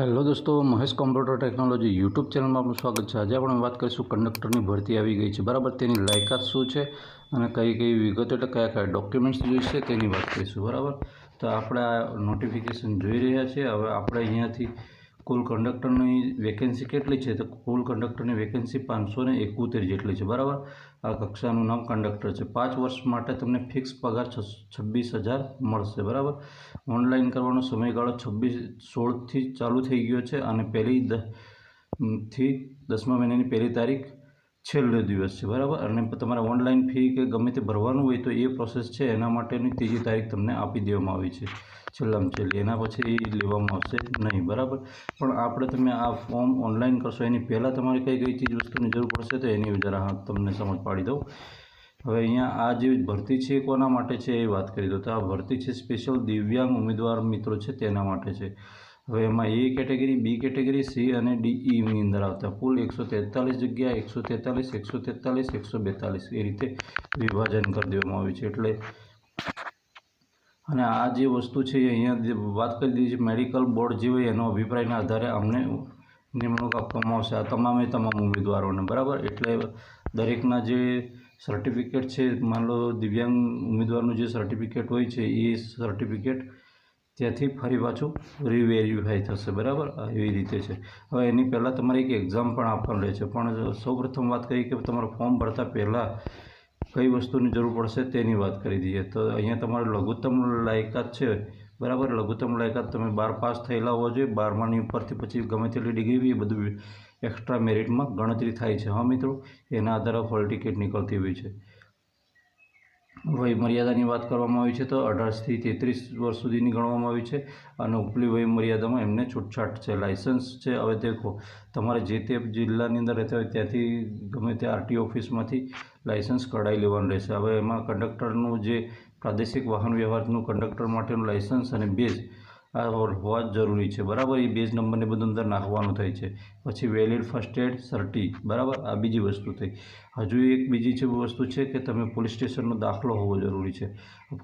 Hello દોસ્તો, Mahesh computer technology YouTube ચેનલમાં આપનું સ્વાગત છે। આજે આપણે વાત કરીશું કંડક્ટરની ભરતી આવી ગઈ છે, બરાબર। તેની લાયકાત શું છે અને કઈ કઈ વિગતો એટલે કયા કયા ડોક્યુમેન્ટ્સ જોઈશે તેની વાત કરીશું, બરાબર। તો આપણે આ નોટિફિકેશન જોઈ રહ્યા છીએ। હવે આપણે અહીંયાથી કુલ કંડક્ટરની વેકેન્સી કેટલી છે, તો કુલ કંડક્ટરની વેકેન્સી 571 જેટલી છે, બરાબર। આ કક્ષાનું નામ કંડક્ટર છે। 5 વર્ષ માટે તમને ફિક્સ પગાર 26,000 મળશે, બરાબર। ઓનલાઈન કરવાનો સમયગાળો 26/16થી ચાલુ થઈ ગયો છે અને પહેલી થી 10મા મહિનાની પહેલી તારીખ છેલ્લો દિવસ છે, બરાબર। અને તમારે ઓનલાઈન ફી કે ગમે તે ભરવાનું હોય તો એ પ્રોસેસ છે એના માટેની ત્રીજી તારીખ તમને આપી દેવામાં આવી છે, છેલ્લામાં છેલ્લી। એના પછી એ લેવામાં આવશે નહીં, બરાબર। પણ આપણે તમે આ ફોર્મ ઓનલાઈન કરશો એની પહેલાં તમારે કઈ કઈ ચીજ વસ્તુની જરૂર પડશે તો એની જરા તમને સમજ પાડી દઉં। હવે અહીંયા આ જે ભરતી છે એ કોના માટે છે એ વાત કરી દો। તો આ ભરતી છે સ્પેશિયલ દિવ્યાંગ ઉમેદવાર મિત્રો છે તેના માટે છે। હવે એમાં એ કેટેગરી, બી કેટેગરી, સી અને ડીઈની અંદર આવતા કુલ 143 જગ્યા, 143, 143, 142 એ રીતે વિભાજન કરી દેવામાં આવ્યું છે। એટલે અને આ જે વસ્તુ છે એ અહીંયા વાત કરી દીધી છે મેડિકલ બોર્ડ જે હોય એનો અભિપ્રાયના આધારે અમને નિમણૂક આપવામાં આવશે આ તમામ ઉમેદવારોને, બરાબર। એટલે દરેકના જે સર્ટિફિકેટ છે, માન લો દિવ્યાંગ ઉમેદવારનું જે સર્ટિફિકેટ હોય છે એ સર્ટિફિકેટ ત્યાંથી ફરી પાછું રીવેરીફાઈ થશે, બરાબર। એવી રીતે છે। હવે એની પહેલાં તમારે એક એક્ઝામ પણ આપવાની રહે છે, પણ સૌપ્રથમ વાત કરીએ કે તમારે ફોર્મ ભરતા પહેલાં કઈ વસ્તુની જરૂર પડશે તેની વાત કરી દઈએ। તો અહીંયા તમારે લઘુત્તમ લાયકાત છે, બરાબર। લઘુત્તમ લાયકાત તમે 12 પાસ થયેલા હોવા જોઈએ। 12માની ઉપરથી પછી ગમે તેટલી ડિગ્રી એ બધું એક્સ્ટ્રા મેરિટમાં ગણતરી થાય છે, હા મિત્રો। એના આધારે હોલ ટિકિટ નીકળતી હોય છે। વય મર્યાદાની વાત કરવામાં આવી છે તો 18થી 33 વર્ષ સુધીની ગણવામાં આવી છે અને ઉપલી વય મર્યાદામાં એમને છૂટછાટ છે। લાયસન્સ છે, હવે દેખો તમારે જે તે જિલ્લાની અંદર રહેતા હોય ત્યાંથી ગમે તે આરટી ઓફિસમાંથી લાયસન્સ કઢાવી લેવાનું રહેશે। હવે એમાં કંડક્ટરનું જે પ્રાદેશિક વાહન વ્યવહારનું કંડક્ટર માટેનું લાયસન્સ અને બેઝ આ હોવા જરૂરી છે, બરાબર। એ બેઝ નંબરને બધું અંદર નાખવાનું થાય છે। પછી વેલિડ ફર્સ્ટ એડ સર્ટી, બરાબર। આ બીજી વસ્તુ થઈ। હજુ એક બીજી છે વસ્તુ છે કે તમે પોલીસ સ્ટેશનનો દાખલો હોવો જરૂરી છે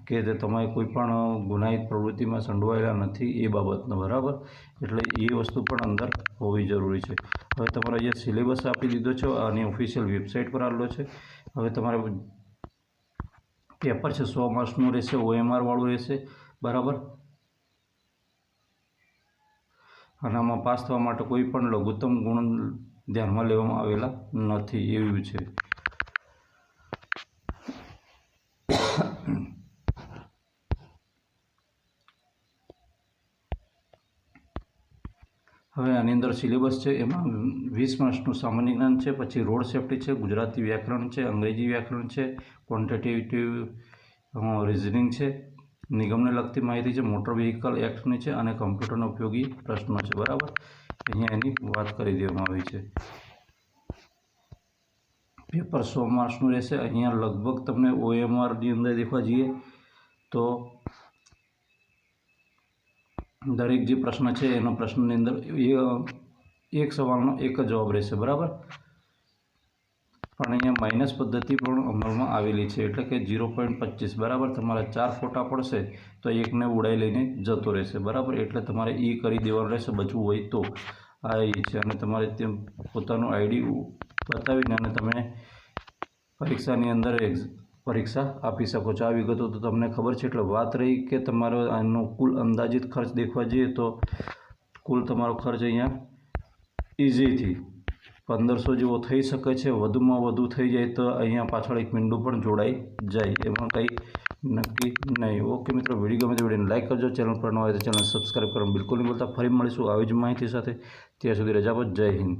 કે તમે કોઈ પણ ગુનાહિત પ્રવૃત્તિમાં સંડોવાયેલા નથી એ બાબતનો, બરાબર। એટલે એ વસ્તુ પણ અંદર હોવી જરૂરી છે। હવે તમારે અહીંયા સિલેબસ આપી દીધો છે અને ઓફિશિયલ વેબસાઇટ પર આવેલો છે। હવે તમારે પેપર છે 100 માર્ક્સનું રહેશે, OMR વાળું રહેશે, બરાબર। અને આમાં પાસ થવા માટે કોઈ પણ લઘુત્તમ ગુણ ધ્યાનમાં લેવામાં આવેલા નથી, એવું છે। હવે આની અંદર સિલેબસ છે એમાં 20 માર્ક્સનું સામાન્ય જ્ઞાન છે, પછી રોડ સેફ્ટી છે, ગુજરાતી વ્યાકરણ છે, અંગ્રેજી વ્યાકરણ છે, ક્વોન્ટિટેટિવ રિઝનિંગ છે, નિગમને લગતી માહિતી છે, મોટર વ્હીકલ એક્ટની છે અને કમ્પ્યુટરના ઉપયોગી પ્રશ્નો છે, બરાબર। અહીંયા એની વાત કરી દેવામાં આવી છે। પેપર 100 માર્ક્સનું રહેશે। અહીંયા લગભગ તમને OMRની અંદર દેખવા જઈએ તો દરેક જે પ્રશ્ન છે એનો પ્રશ્નની અંદર એક સવાલનો એક જ જવાબ રહેશે, બરાબર। પણ અહીંયા માઇનસ પદ્ધતિ પણ અમલમાં આવેલી છે, એટલે કે 0.25, બરાબર। તમારા 4 ફોટા પડશે તો એકને ઉડાઈ લઈને જતો રહેશે, બરાબર। એટલે તમારે એ કરી દેવાનું રહેશે બચવું હોય તો આ એ છે। અને તમારે તે પોતાનું આઈડી બતાવીને અને તમે પરીક્ષાની અંદર પરીક્ષા આપી શકો છો। આ વિગતો તો તમને ખબર છે। એટલે વાત રહી કે તમારો આનો કુલ અંદાજિત ખર્ચ દેખવા જઈએ તો કુલ તમારો ખર્ચ અહીંયા ઇઝીથી 1500 જેવો થઈ શકે છે। વધુમાં વધુ થઈ જાય તો અહીંયા પાછળ એક મીંડું પણ જોડાઈ જાય, એમાં કંઈ નક્કી નહીં। ઓકે મિત્રો, વિડીયો ગમે તો વિડીયોને લાઇક કરજો, ચેનલ પર ન હોય તો ચેનલ સબસ્ક્રાઈબ કરવાનું બિલકુલ નહીં ભૂલતા। ફરી મળીશું આવી જ માહિતી સાથે, ત્યાં સુધી રજા આપો। જય હિન્દ।